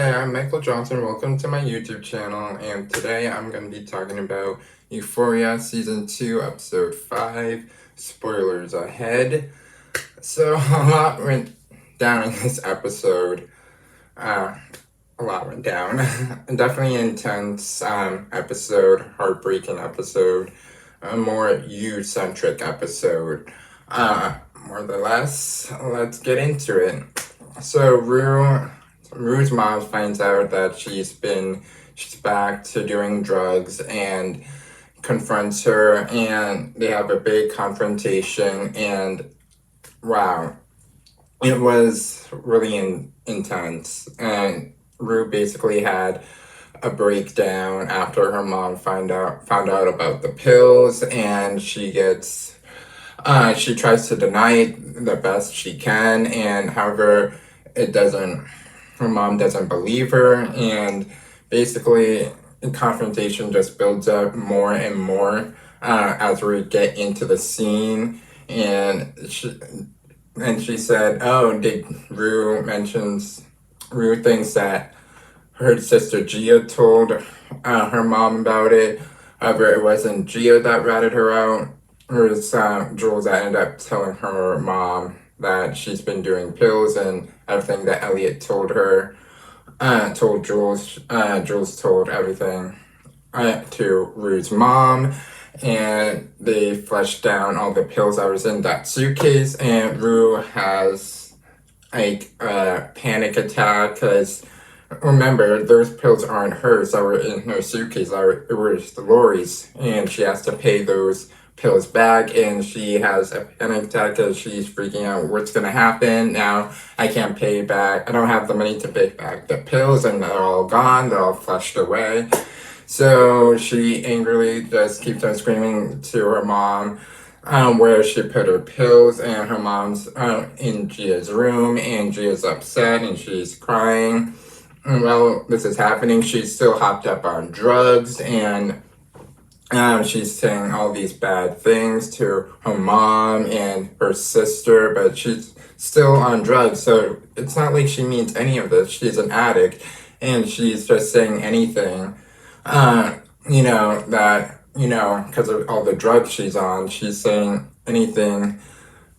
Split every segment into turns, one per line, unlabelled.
Hey, I'm Michael Johnson. Welcome to my YouTube channel, and today I'm going to be talking about Euphoria Season 2, Episode 5. Spoilers ahead. So, a lot went down in this episode. A lot went down. Definitely intense episode, heartbreaking episode, a more you-centric episode. More or less, let's get into it. So, Rue's mom finds out that she's back to doing drugs and confronts her, and they have a big confrontation, and wow, it was really intense. And Rue basically had a breakdown after her mom found out about the pills, and she tries to deny it the best she can, and however, it doesn't her mom doesn't believe her, and basically the confrontation just builds up more and more as we get into the scene. And she said, "Oh, did Rue thinks that her sister Gia told her mom about it. However, it wasn't Gia that ratted her out. It was Jules that ended up telling her mom that she's been doing pills and everything that Elliot told her. Told Jules. Jules told everything to Rue's mom, and they flushed down all the pills that was in that suitcase. And Rue has like a panic attack because remember, those pills aren't hers that were in her suitcase. It was Lori's, and she has to pay those pills back, and she has a panic attack because she's freaking out. What's gonna happen now? I can't pay back. I don't have the money to pay back the pills, and they're all gone. They're all flushed away. So she angrily just keeps on screaming to her mom. Where she put her pills, and her mom's in Gia's room, and Gia's upset and she's crying. Well, this is happening. She's still hopped up on drugs, and she's saying all these bad things to her mom and her sister, but she's still on drugs. So it's not like she means any of this. She's an addict, and she's just saying anything. Because of all the drugs she's on, she's saying anything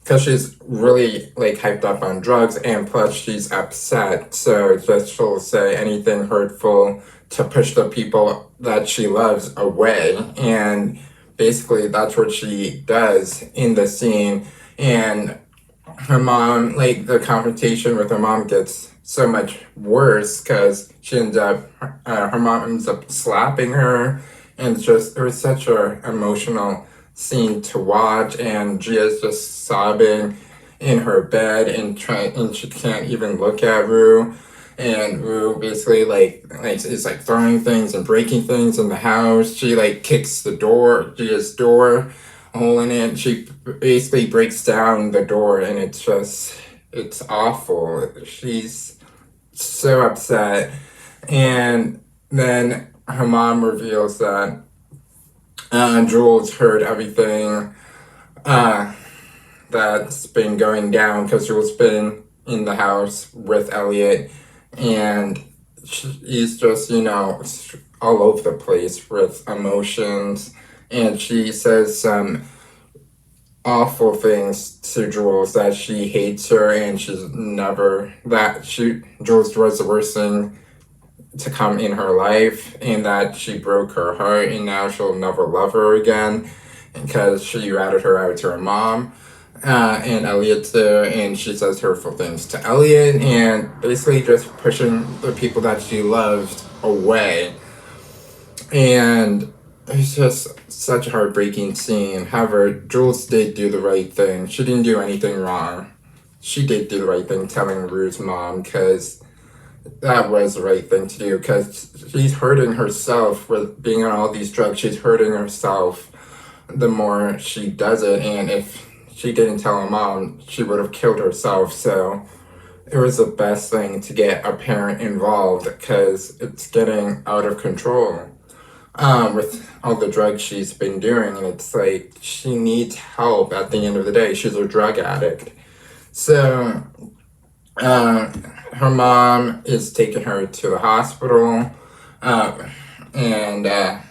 because she's really like hyped up on drugs, and plus she's upset, so just she'll say anything hurtful to push the people that she loves away. And basically that's what she does in the scene. And her mom, like, the confrontation with her mom gets so much worse because her mom ends up slapping her, and it was such a emotional scene to watch. And Gia's just sobbing in her bed and she can't even look at Rue. And Rue basically is like throwing things and breaking things in the house. She like kicks Gia's door, a hole in it. She basically breaks down the door, and it's awful. She's so upset. And then her mom reveals that Jules heard everything that's been going down because Jules been in the house with Elliot, and he's just, all over the place with emotions. And she says some awful things to Jules, that she hates her, and Jules was the worst thing to come in her life, and that she broke her heart, and now she'll never love her again because she ratted her out to her mom and Elliot too, and she says hurtful things to Elliot, and basically just pushing the people that she loved away. And it's just such a heartbreaking scene. However, Jules did do the right thing. She didn't do anything wrong. She did do the right thing telling Rue's mom, because that was the right thing to do, because she's hurting herself with being on all these drugs. She's hurting herself the more she does it, and if she didn't tell her mom, she would have killed herself. So it was the best thing to get a parent involved, because it's getting out of control with all the drugs she's been doing, and it's like she needs help at the end of the day. She's a drug addict. So uh, her mom is taking her to the hospital, uh, and the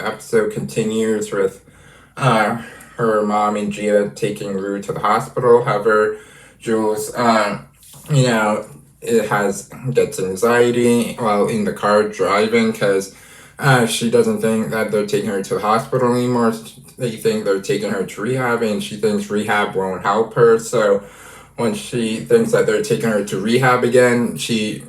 episode continues with uh, her mom and Gia taking Rue to the hospital. However, Jules, you know, it gets anxiety while in the car driving because she doesn't think that they're taking her to the hospital anymore. They think they're taking her to rehab, and she thinks rehab won't help her. So when she thinks that they're taking her to rehab again, she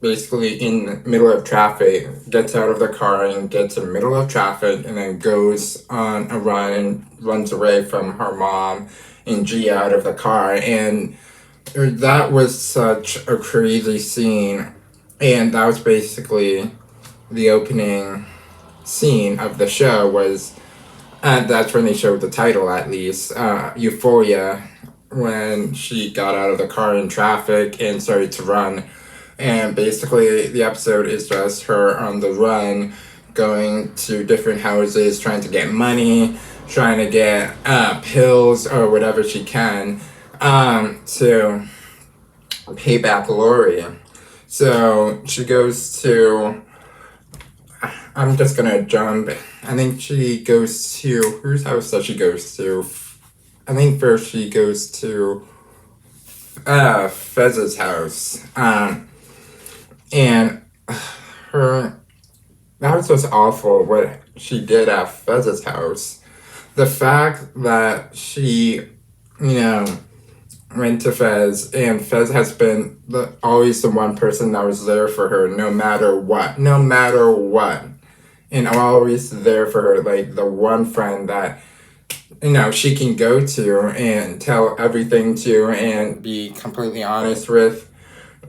basically in the middle of traffic gets out of the car and gets in the middle of traffic and then goes on a run and runs away from her mom and Gia out of the car. And that was such a crazy scene. And that was basically the opening scene of the show was, and that's when they showed the title at least, Euphoria, when she got out of the car in traffic and started to run. And basically, the episode is just her on the run, going to different houses, trying to get money, trying to get pills or whatever she can to pay back Lori. So she goes to. I'm just gonna jump. I think she goes to. Whose house does she goes to? I think first she goes to Fez's house. And her that was just awful what she did at Fez's house. The fact that she, went to Fez and Fez has been always the one person that was there for her no matter what. No matter what. And I'm always there for her, like the one friend that she can go to and tell everything to and be completely honest with.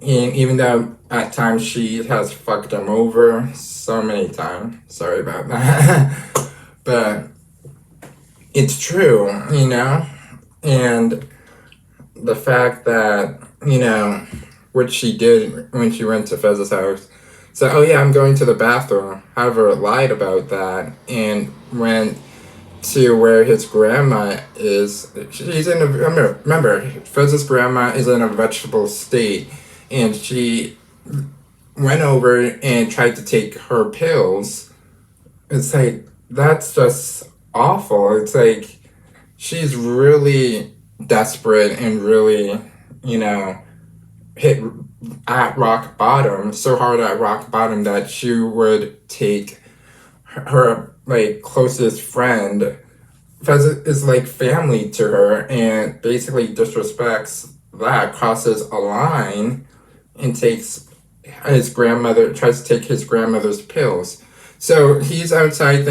And even though at times she has fucked him over so many times, sorry about that, but it's true, and the fact that, what she did when she went to Fez's house. So, oh yeah, I'm going to the bathroom. However, lied about that and went to where his grandma is. She's in a, remember, Fez's grandma is in a vegetable state, and she went over and tried to take her pills. It's like, that's just awful. It's like, she's really desperate and really, hit at rock bottom, so hard at rock bottom that she would take her like closest friend, Fez is like family to her, and basically disrespects that, crosses a line, and tries to take his grandmother's pills. So he's outside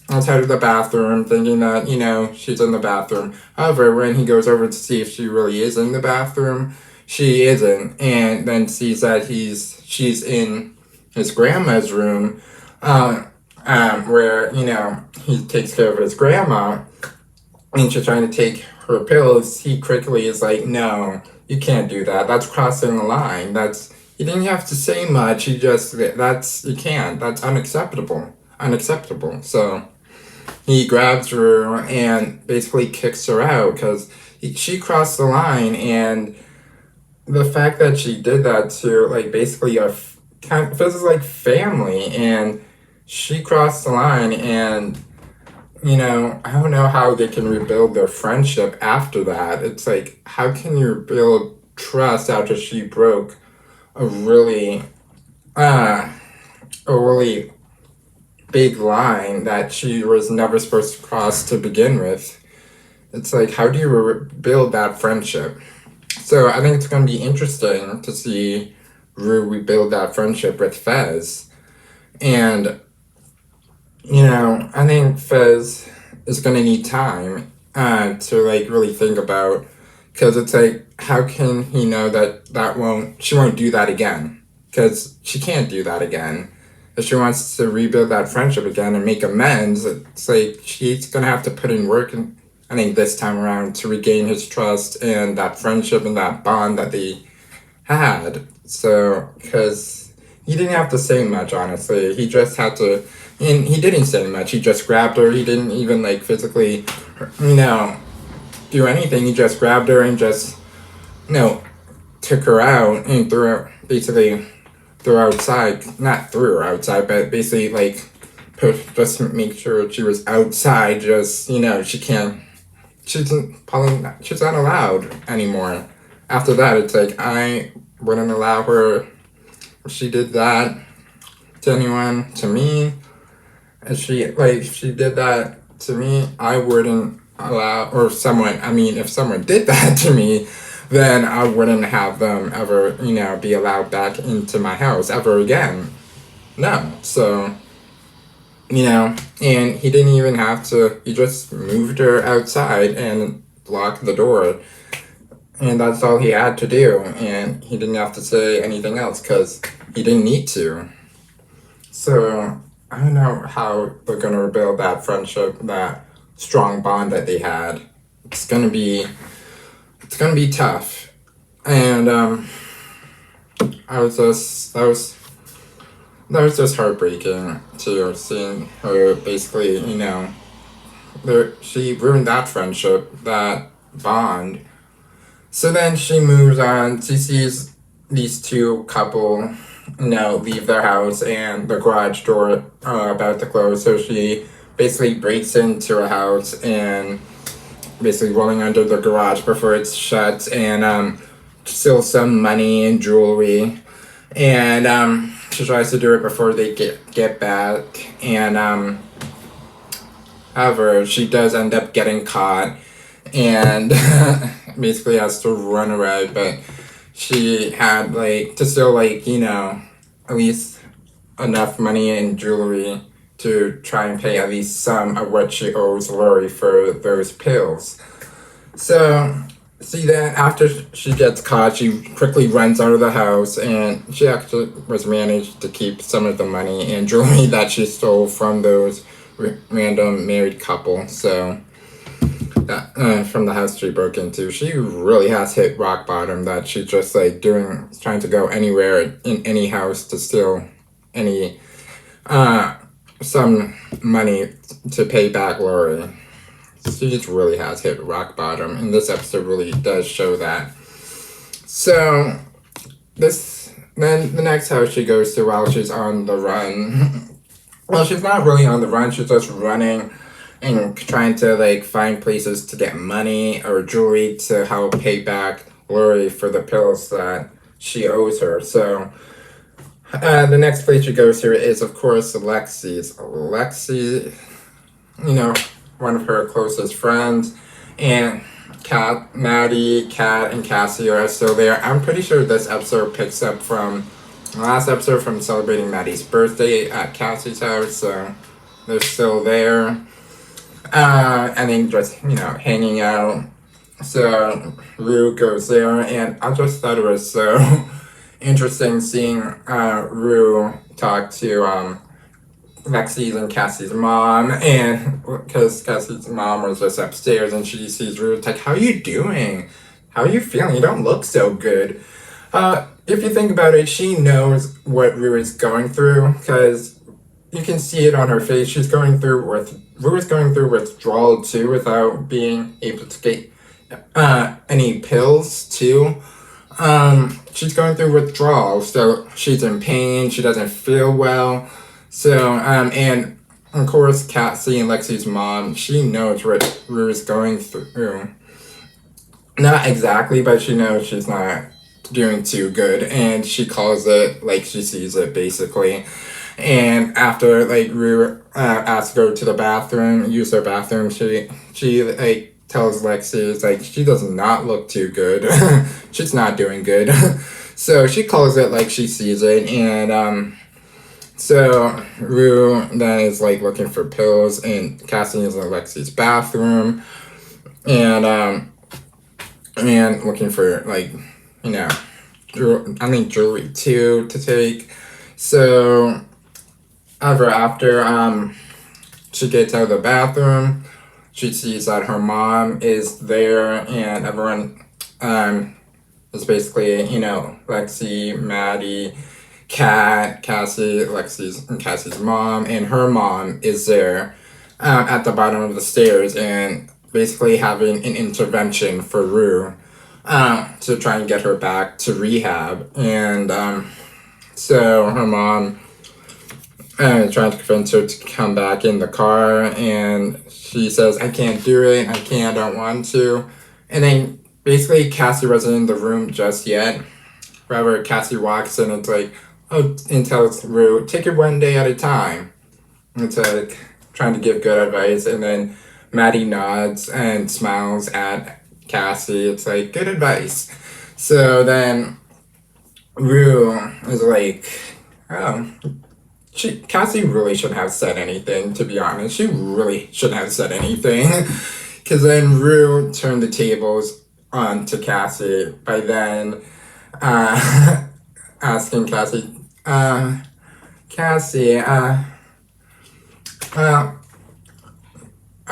outside of the bathroom, thinking that, she's in the bathroom. However, when he goes over to see if she really is in the bathroom, she isn't, and then sees that she's in his grandma's room, where, he takes care of his grandma, and she's trying to take her pills. He quickly is like, no, you can't do that. That's crossing the line. You didn't have to say much. You can't. That's unacceptable. Unacceptable. So he grabs her and basically kicks her out because she crossed the line, and the fact that she did that to, like, basically this is like family, and she crossed the line, and, I don't know how they can rebuild their friendship after that. It's like, how can you build trust after she broke a really, a really big line that she was never supposed to cross to begin with? It's like, how do you rebuild that friendship? So I think it's going to be interesting to see Rue rebuild that friendship with Fez. And, I think Fez is going to need time to, like, really think about, because it's like, how can he know that she won't do that again? Because she can't do that again. If she wants to rebuild that friendship again and make amends, it's like she's going to have to put in work, and I think this time around, to regain his trust and that friendship and that bond that they had. So, because he didn't have to say much, honestly. He just had to, and he didn't say much. He just grabbed her. He didn't even, like, physically, do anything. He just grabbed her and just, took her out and threw her outside, not threw her outside, but basically like just make sure she was outside. Just she's not allowed anymore. After that, it's like I wouldn't allow her. If she did that to anyone, to me. If she did that to me, I wouldn't allow, or someone. I mean, if someone did that to me, then I wouldn't have them ever, be allowed back into my house ever again. No. So, and he didn't even have to. He just moved her outside and locked the door. And that's all he had to do. And he didn't have to say anything else because he didn't need to. So I don't know how they're going to rebuild that friendship, that strong bond that they had. It's going to be tough. And that was just heartbreaking to seeing her basically, she ruined that friendship, that bond. So then she moves on. She sees these two couple, leave their house and the garage door about to close. So she basically breaks into a house and basically rolling under the garage before it's shut and steals some money and jewelry. And she tries to do it before they get back. And however, she does end up getting caught and basically has to run away. But she had to still at least enough money and jewelry to try and pay at least some of what she owes Lori for those pills. So see that after she gets caught, she quickly runs out of the house, and she actually was managed to keep some of the money and jewelry that she stole from those random married couple. So from the house she broke into, she really has hit rock bottom. That she's just trying to go anywhere in any house to steal any some money to pay back Lori. She just really has hit rock bottom, and this episode really does show that. So then the next house she goes to while she's on the run. Well, she's not really on the run. She's just running and trying to find places to get money or jewelry to help pay back Lori for the pills that she owes her. So the next place she goes to is, of course, Lexi's. Lexi, one of her closest friends, and Maddie, Kat, and Cassie are still there. I'm pretty sure this episode picks up from the last episode from celebrating Maddie's birthday at Cassie's house, so they're still there. And then just, hanging out. So Rue goes there, and I just thought it was so interesting seeing Rue talk to Lexi's and Cassie's mom, and because Cassie's mom was just upstairs and she sees Rue, it's like, how are you doing? How are you feeling? You don't look so good. If you think about it, she knows what Rue is going through, because you can see it on her face. Rue is going through withdrawal too, without being able to get any pills too. She's going through withdrawal, so she's in pain. She doesn't feel well. So, and of course, Cassie and Lexi's mom, she knows what Rue is going through. Not exactly, but she knows she's not doing too good, and she calls it like she sees it, basically. And after Rue asks to go to the bathroom, use her bathroom, she tells Lexi she does not look too good. She's not doing good. So she calls it like she sees it, and so Rue then is looking for pills, and Cassie is in Lexi's bathroom, and looking for jewelry too to take. So after she gets out of the bathroom, she sees that her mom is there, and everyone is basically, Lexi, Maddie, Kat, Cassie, Cassie's mom, and her mom is there at the bottom of the stairs, and basically having an intervention for Rue. to try and get her back to rehab. And so her mom trying to convince her to come back in the car, and she says, I can't do it, I don't want to. And then basically Cassie wasn't in the room just yet. However, Cassie walks in and it's like, oh, and tells Rue, take it one day at a time. It's like trying to give good advice, and then Maddie nods and smiles at Cassie. It's like, good advice. So then Rue is like, oh, Cassie really shouldn't have said anything, to be honest. She really shouldn't have said anything. Because then Rue turned the tables on to Cassie by then asking Cassie, Cassie, are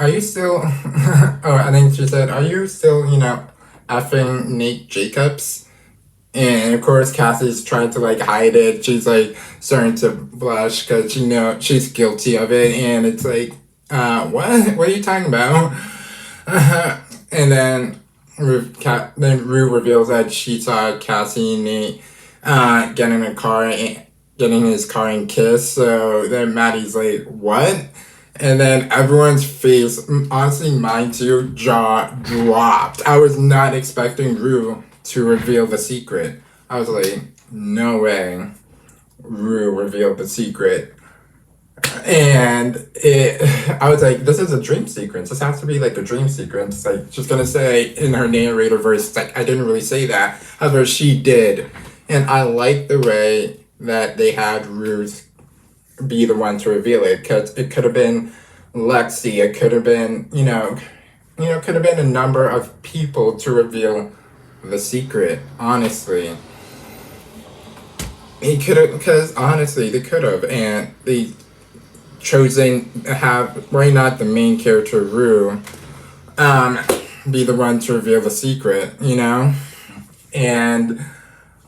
you still, oh, I think she said, are you still, effing Nate Jacobs? And of course, Cassie's trying to like hide it. She's like starting to blush because she's guilty of it. And it's like, what? What are you talking about? And then Rue reveals that she saw Cassie and Nate get in a car and getting in his car and kiss. So then Maddie's like, what? And then everyone's face, honestly, mine too, jaw dropped. I was not expecting Rue to reveal the secret. I was like, no way. Rue revealed the secret. And I was like, this is a dream sequence. This has to be like a dream sequence. Like, she's gonna say in her narrator verse, like, I didn't really say that. However, she did. And I like the way that they had Ruth be the one to reveal it, because it could have been Lexi, it could have been, could have been a number of people to reveal the secret, honestly. It could have, because honestly, they could have, and they chosen to have, why not the main character, Rue, be the one to reveal the secret, And,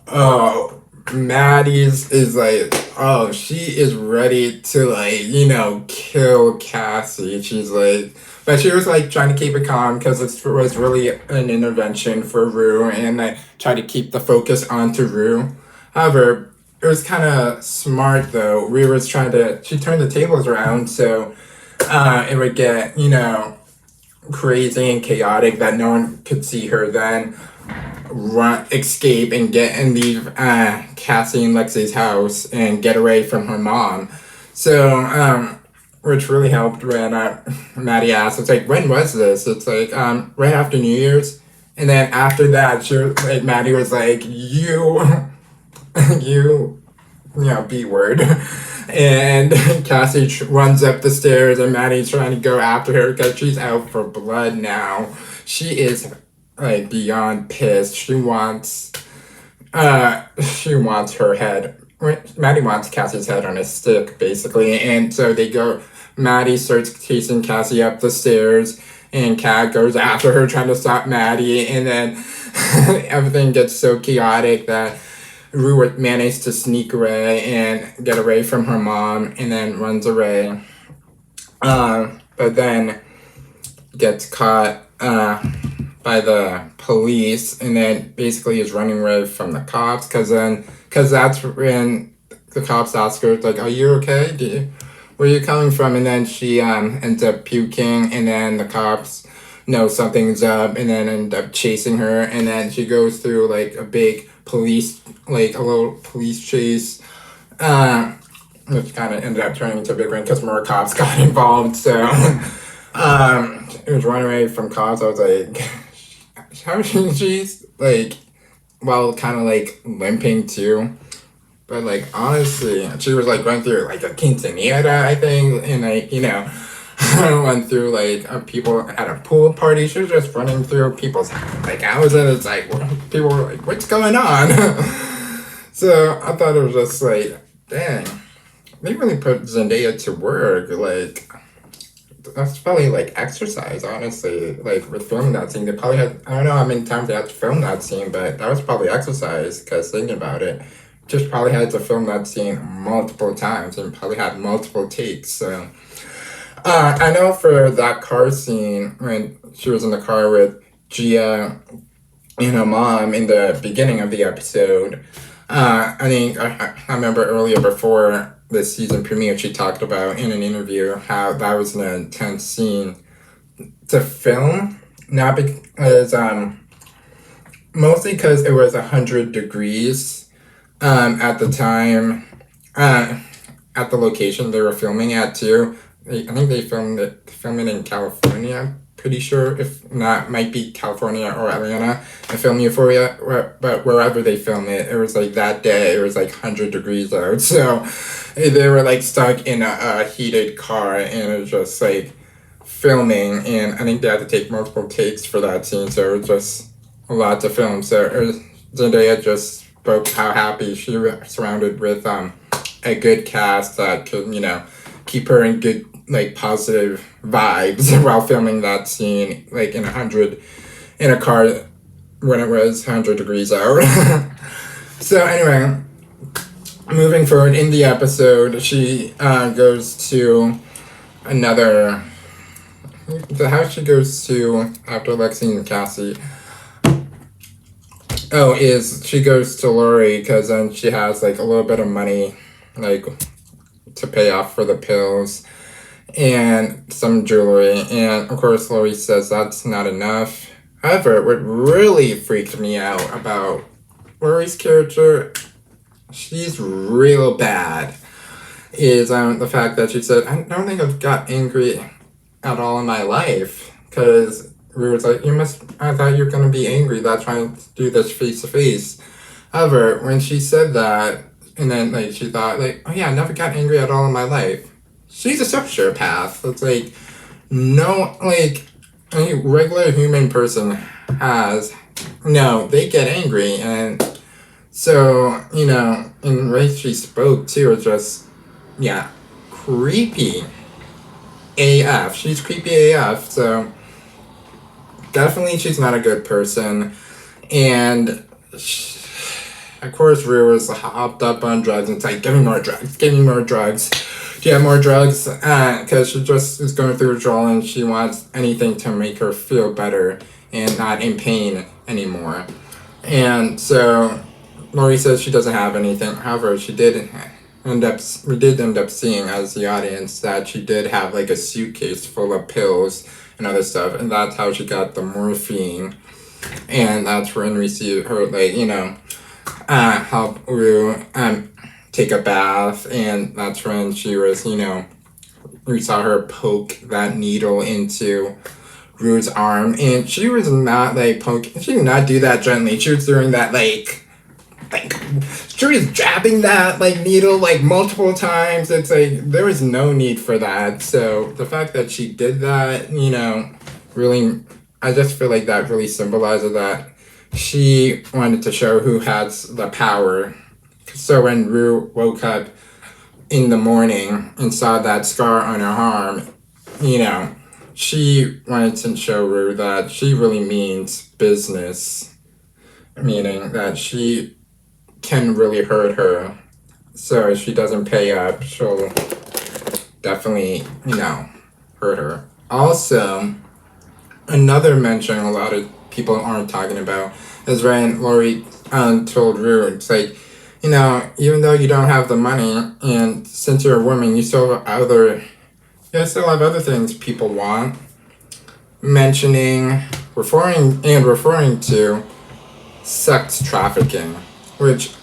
oh, Maddie's is like, oh, she is ready to like, kill Cassie. She's like, but she was like trying to keep it calm because it was really an intervention for Rue, and I tried to keep the focus onto Rue. However, it was kind of smart though. Rue was she turned the tables around so it would get, crazy and chaotic that no one could see her then escape and leave Cassie and Lexi's house and get away from her mom. So, which really helped when Maddie asked, it's like, when was this? It's like, right after New Year's. And then after that, Maddie was like, B word. And Cassie runs up the stairs and Maddie's trying to go after her because she's out for blood now. She is like beyond pissed. She wants her head. Maddie wants Cassie's head on a stick, basically. And so Maddie starts chasing Cassie up the stairs, and Kat goes after her trying to stop Maddie, and then everything gets so chaotic that Rue manages to sneak away and get away from her mom, and then runs away. But then gets caught by the police, and then basically is running away from the cops, because that's when the cops ask her, like, are you okay? Where are you coming from? And then she ends up puking, and then the cops know something's up, and then end up chasing her, and then she goes through like a little police chase, which kind of ended up turning into a big one because more cops got involved. So it was running away from cops. I was like, how she's like, well, kind of like limping too. But like, honestly, she was like going through like a quinceañera, I think, and like, went through like people at a pool party. She was just running through people's like houses. It's like, people were like, what's going on? So I thought it was just like, dang, they really put Zendaya to work. Like, that's probably like exercise, honestly. Like with filming that scene, they probably had, I don't know how many times they had to film that scene, but that was probably exercise, because thinking about it, just probably had to film that scene multiple times and probably had multiple takes. So I know for that car scene when she was in the car with Gia and her mom in the beginning of the episode. I think I remember earlier before the season premiere, she talked about in an interview how that was an intense scene to film, not because mostly because it was 100 degrees at the time, at the location they were filming at too. I think they filmed it in California. Pretty sure, if not, might be California or Atlanta. And film Euphoria, but wherever they film it, it was like that day. It was like 100 degrees out, so they were like stuck in a heated car, and it was just like filming. And I think they had to take multiple takes for that scene, so it was just a lot to film. So Zendaya just spoke how happy she was surrounded with a good cast that could, keep her in good, like, positive vibes while filming that scene, like, in a car when it was 100 degrees out. So anyway, moving forward in the episode, she goes to another, the house she goes to after Lexi and Cassie. Oh, is she goes to Lori because then she has like a little bit of money, like, to pay off for the pills and some jewelry. And of course, Lori says that's not enough. However, what really freaked me out about Lori's character, she's real bad, is the fact that she said, I don't think I've got angry at all in my life. Because Rue was like, I thought you were going to be angry. That's why I do this face to face. However, when she said that, and then like she thought like, oh yeah, I never got angry at all in my life. She's a sociopath. It's like no, like any regular human person has. No, they get angry, and so and the way she spoke too was just creepy AF. She's creepy AF. So definitely, she's not a good person, and. Of course, Rue was hopped up on drugs and it's like, give me more drugs, give me more drugs. Do you have more drugs? Because she just is going through withdrawal and she wants anything to make her feel better and not in pain anymore. And so Lori says she doesn't have anything. However, we did end up seeing as the audience that she did have like a suitcase full of pills and other stuff. And that's how she got the morphine. And that's when we see her like, help Rue take a bath, and that's when she was, we saw her poke that needle into Rue's arm, and she was not like she did not do that gently. She was doing that like she was jabbing that like needle like multiple times. It's like there was no need for that. So the fact that she did that, really, I just feel like that really symbolizes that she wanted to show who has the power. So when Rue woke up in the morning and saw that scar on her arm, she wanted to show Rue that she really means business, meaning that she can really hurt her. So if she doesn't pay up, she'll definitely, hurt her. Also, another mention a lot of people aren't talking about is when Lori told Rue, it's like, even though you don't have the money, and since you're a woman, you still have other things people want. Referring to sex trafficking, which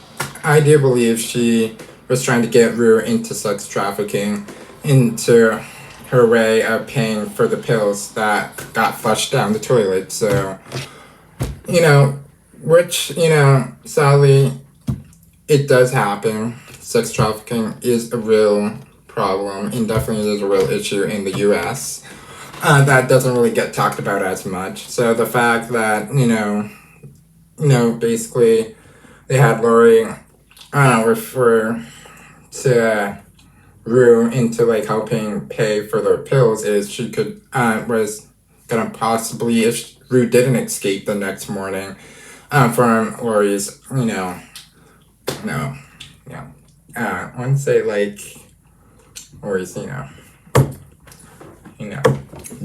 I do believe she was trying to get Rue into sex trafficking, into her way of paying for the pills that got flushed down the toilet. So, which, sadly, it does happen. Sex trafficking is a real problem and definitely is a real issue in the U.S. That doesn't really get talked about as much. So the fact that, basically they had Lori refer to Rue into like helping pay for their pills is she was gonna possibly, if Rue didn't escape the next morning from Lori's, I want to say like Lori's,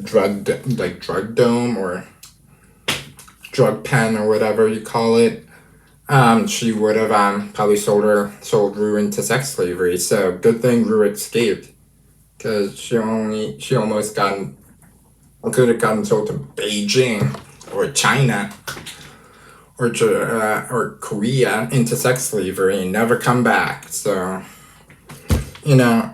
drug dome, or drug pen or whatever you call it, she would have probably sold Rue into sex slavery. So good thing Rue escaped, because she almost could have gotten sold to Beijing or China or Korea into sex slavery and never come back. So, you know,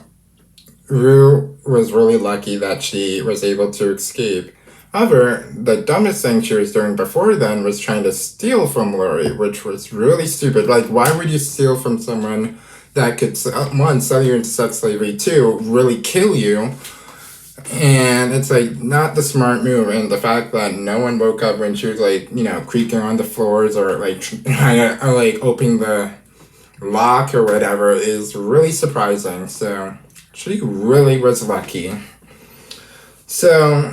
Rue was really lucky that she was able to escape. However, the dumbest thing she was doing before then was trying to steal from Lori, which was really stupid. Like, why would you steal from someone that could, one, sell you into sex slavery, two, really kill you? And it's like not the smart move. And the fact that no one woke up when she was like, creaking on the floors or like opening the lock or whatever is really surprising. So she really was lucky. So,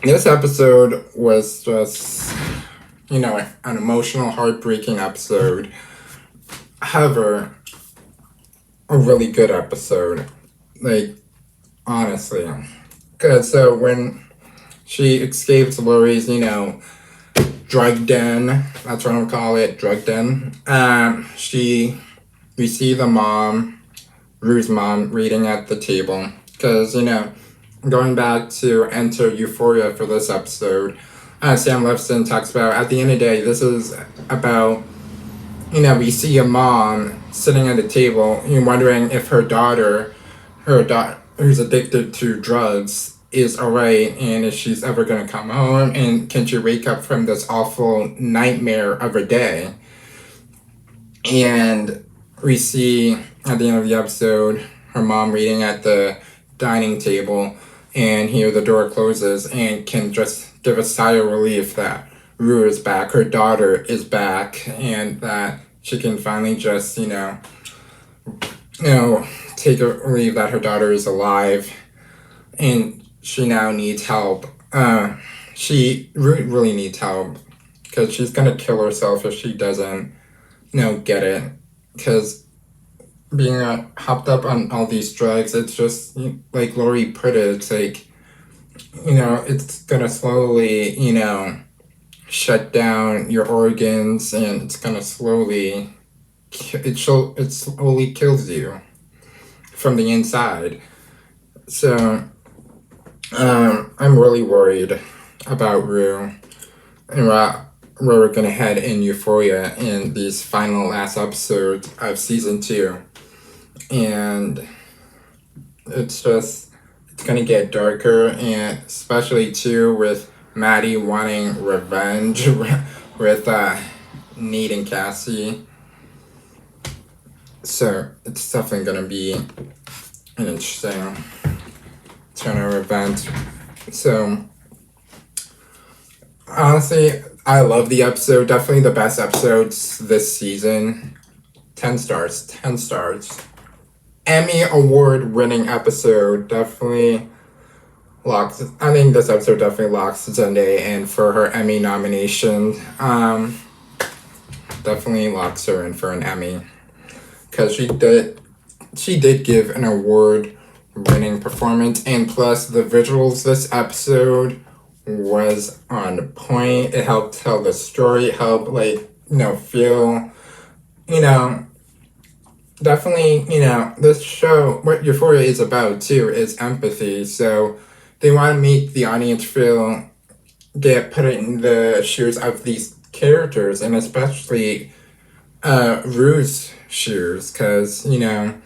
this episode was just, an emotional, heartbreaking episode. However, a really good episode. Like, honestly. Because so when she escapes Lori's, drug den, that's what I'll call it, drug den, we see the mom, Rue's mom, reading at the table. Because, going back to enter Euphoria for this episode, Sam Levinson talks about, at the end of the day, this is about, we see a mom sitting at a table, wondering if her daughter who's addicted to drugs is alright, and if she's ever going to come home, and can she wake up from this awful nightmare of a day. And we see at the end of the episode her mom reading at the dining table, and here the door closes, and can just give a sigh of relief that Rue is back, her daughter is back, and that she can finally just, take a relief that her daughter is alive, and she now needs help. She really needs help, because she's gonna kill herself if she doesn't, get it. Because being hopped up on all these drugs, it's just, like Lori put it, it's like, it's gonna slowly, shut down your organs, and it's gonna slowly, it slowly kills you from the inside. So, I'm really worried about Rue and where we're gonna head in Euphoria in these final last episodes of season 2. And it's gonna get darker, and especially too with Maddie wanting revenge with Nate and Cassie. So it's definitely gonna be an interesting turn of events. So honestly, I love the episode. Definitely the best episodes this season. 10 stars. 10 stars. Emmy award winning episode. Definitely locks. I think this episode definitely locks Zendaya in for her Emmy nomination. Definitely locks her in for an Emmy, because she did give an award winning performance, and plus the visuals this episode was on point. It helped tell the story, it helped feel, definitely, this show, what Euphoria is about too, is empathy. So they want to make the audience get put in the shoes of these characters, and especially Rue's shoes, because, I'm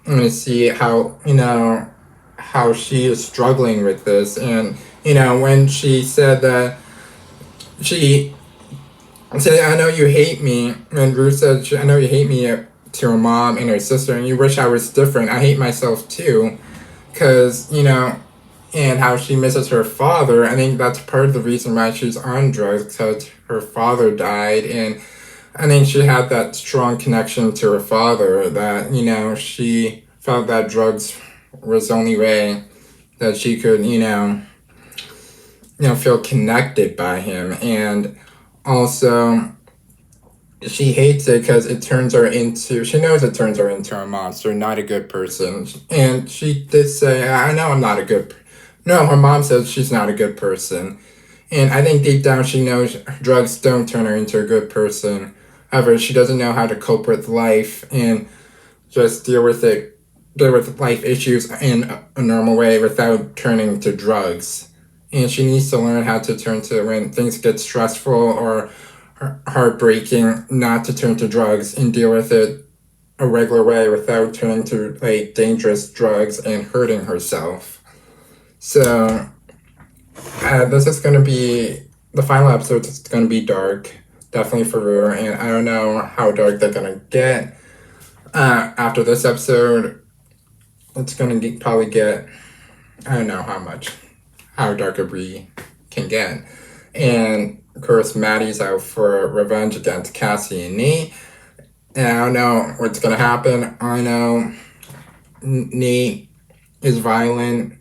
going to see how she is struggling with this. And, when she said that she said, "I know you hate me," and Rue said, "I know you hate me," to her mom and her sister, and you wish I was different. I hate myself too, because, and how she misses her father. I think that's part of the reason why she's on drugs, because her father died, and I think she had that strong connection to her father that, she felt that drugs was the only way that she could, feel connected by him. And also, she hates it because she knows it turns her into a monster, not a good person. And she did say, "I know I'm not a good," no, her mom says she's not a good person. And I think deep down she knows drugs don't turn her into a good person. However, she doesn't know how to cope with life and just deal with life issues in a normal way without turning to drugs. And she needs to learn how to turn to when things get stressful or heartbreaking, not to turn to drugs and deal with it a regular way without turning to like dangerous drugs and hurting herself. So this is going to be the final episode. It's going to be dark, definitely for Rue, and I don't know how dark they're going to get. After this episode, it's going to probably get, I don't know how dark a Brie can get. And of course, Maddie's out for revenge against Cassie and Nate. And I don't know what's going to happen. I know Nate is violent.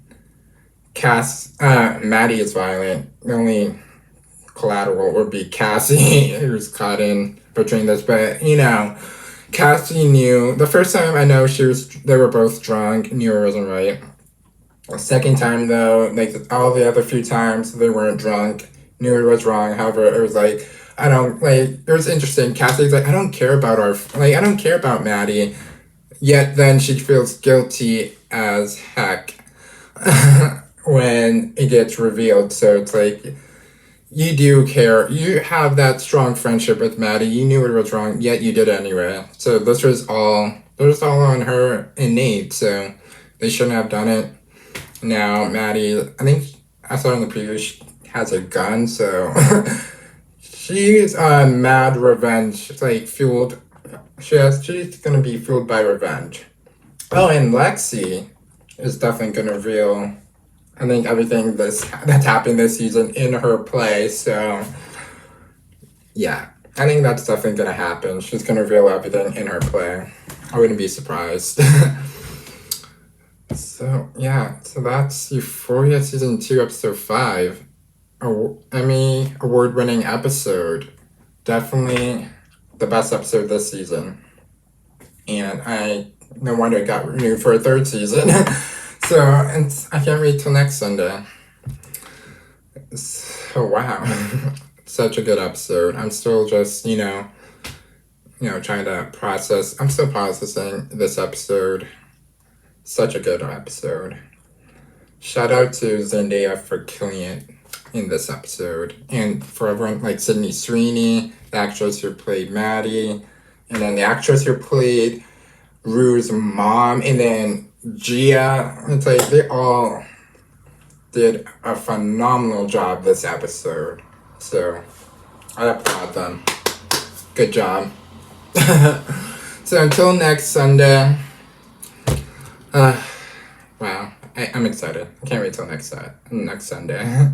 Maddie is violent. The only collateral would be Cassie, who's caught in between this. But, Cassie knew the first time I know they were both drunk, knew it wasn't right. The second time though, like all the other few times they weren't drunk, knew it was wrong. However, it was like, it was interesting. Cassie's like, I don't care about Maddie. Yet then she feels guilty as heck when it gets revealed. So it's like, you do care. You have that strong friendship with Maddie. You knew it was wrong, yet you did it anyway. So this was all on her and Nate. So they shouldn't have done it. Now Maddie, I think I saw in the preview, she has a gun. So she's mad revenge. It's like fueled. She's gonna be fueled by revenge. Oh, and Lexi is definitely gonna reveal, I think, everything that's happened this season in her play. So, yeah, I think that's definitely going to happen. She's going to reveal everything in her play. I wouldn't be surprised. So, yeah, so that's Euphoria Season 2, Episode 5. Emmy award-winning episode. Definitely the best episode this season. And no wonder it got renewed for a third season. So, and I can't wait till next Sunday. So, wow. Such a good episode. I'm still just, trying to process. I'm still processing this episode. Such a good episode. Shout out to Zendaya for killing it in this episode. And for everyone like Sydney Sweeney, the actress who played Maddie, and then the actress who played Rue's mom, and then Gia. It's like they all did a phenomenal job this episode. So I applaud them. Good job. So until next Sunday. Wow. I'm excited. I can't wait till next Sunday.